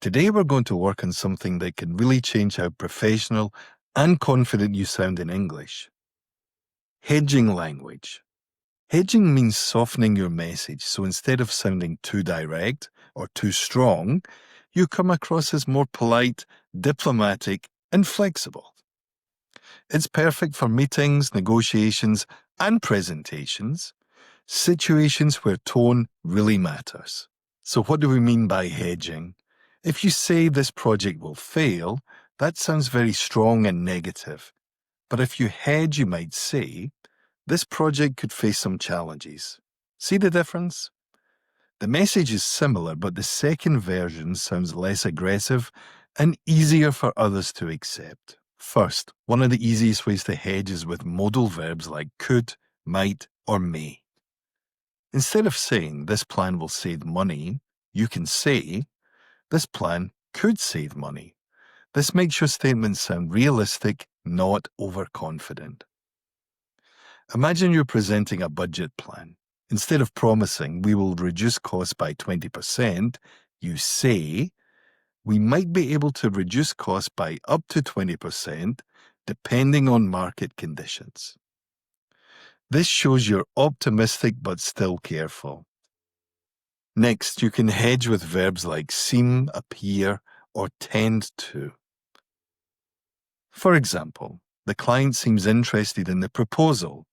Today we're going to work on something that can really change how professional and confident you sound in English. Hedging language. Hedging means softening your message, so instead of sounding too direct or too strong, you come across as more polite, diplomatic, and flexible. It's perfect for meetings, negotiations, and presentations, situations where tone really matters. So what do we mean by hedging? If you say this project will fail, that sounds very strong and negative. But if you hedge, you might say, this project could face some challenges. See the difference? The message is similar, but the second version sounds less aggressive and easier for others to accept. First, one of the easiest ways to hedge is with modal verbs like could, might, or may. Instead of saying this plan will save money, you can say this plan could save money. This makes your statement sound realistic, not overconfident. Imagine you're presenting a budget plan. Instead of promising we will reduce costs by 20%, you say we might be able to reduce costs by up to 20% depending on market conditions. This shows you're optimistic but still careful. Next, you can hedge with verbs like seem, appear, or tend to. For example, the client seems interested in the proposal.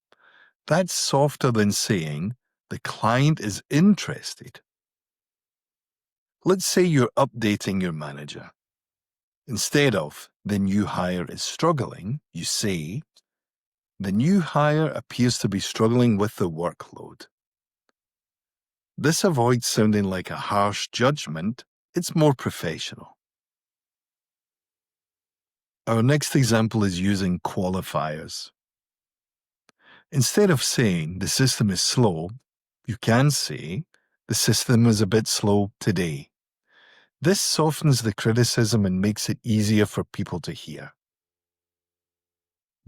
That's softer than saying the client is interested. Let's say you're updating your manager. Instead of the new hire is struggling, you say the new hire appears to be struggling with the workload. This avoids sounding like a harsh judgment. It's more professional. Our next example is using qualifiers. Instead of saying the system is slow, you can say the system is a bit slow today. This softens the criticism and makes it easier for people to hear.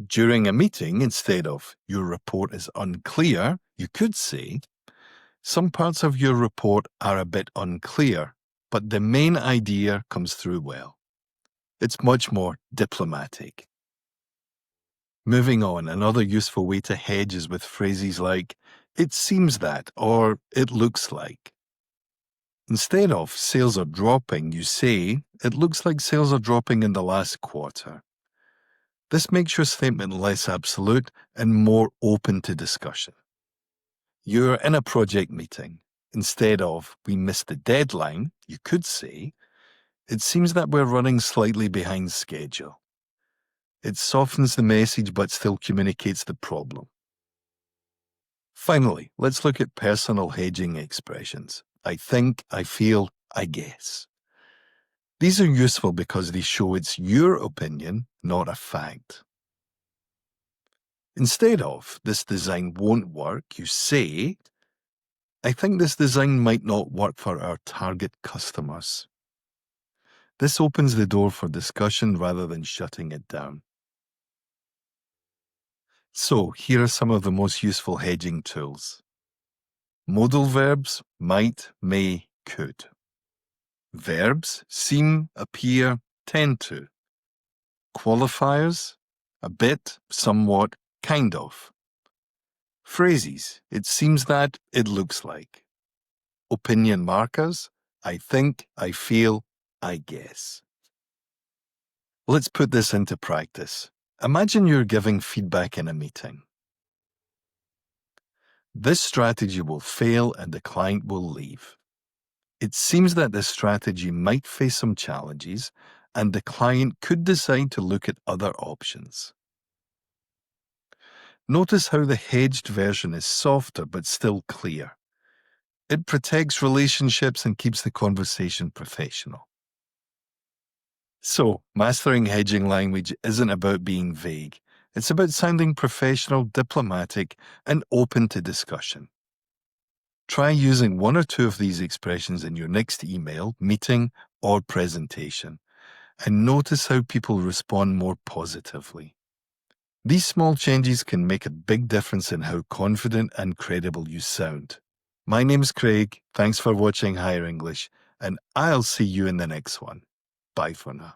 During a meeting, instead of your report is unclear, you could say some parts of your report are a bit unclear, but the main idea comes through well. It's much more diplomatic. Moving on, another useful way to hedge is with phrases like, it seems that, or it looks like. Instead of sales are dropping, you say, it looks like sales are dropping in the last quarter. This makes your statement less absolute and more open to discussion. You're in a project meeting. Instead of, we missed the deadline, you could say, it seems that we're running slightly behind schedule. It softens the message but still communicates the problem. Finally, let's look at personal hedging expressions. I think, I feel, I guess. These are useful because they show it's your opinion, not a fact. Instead of, this design won't work, you say, I think this design might not work for our target customers. This opens the door for discussion rather than shutting it down. So, here are some of the most useful hedging tools. Modal verbs, might, may, could. Verbs, seem, appear, tend to. Qualifiers, a bit, somewhat, kind of. Phrases, it seems that, it looks like. Opinion markers, I think, I feel, I guess. Let's put this into practice. Imagine you're giving feedback in a meeting. This strategy will fail and the client will leave. It seems that this strategy might face some challenges and the client could decide to look at other options. Notice how the hedged version is softer but still clear. It protects relationships and keeps the conversation professional. So, mastering hedging language isn't about being vague. It's about sounding professional, diplomatic, and open to discussion. Try using one or two of these expressions in your next email, meeting, or presentation, and notice how people respond more positively. These small changes can make a big difference in how confident and credible you sound. My name's Craig. Thanks for watching Higher English, and I'll see you in the next one. Bye for now.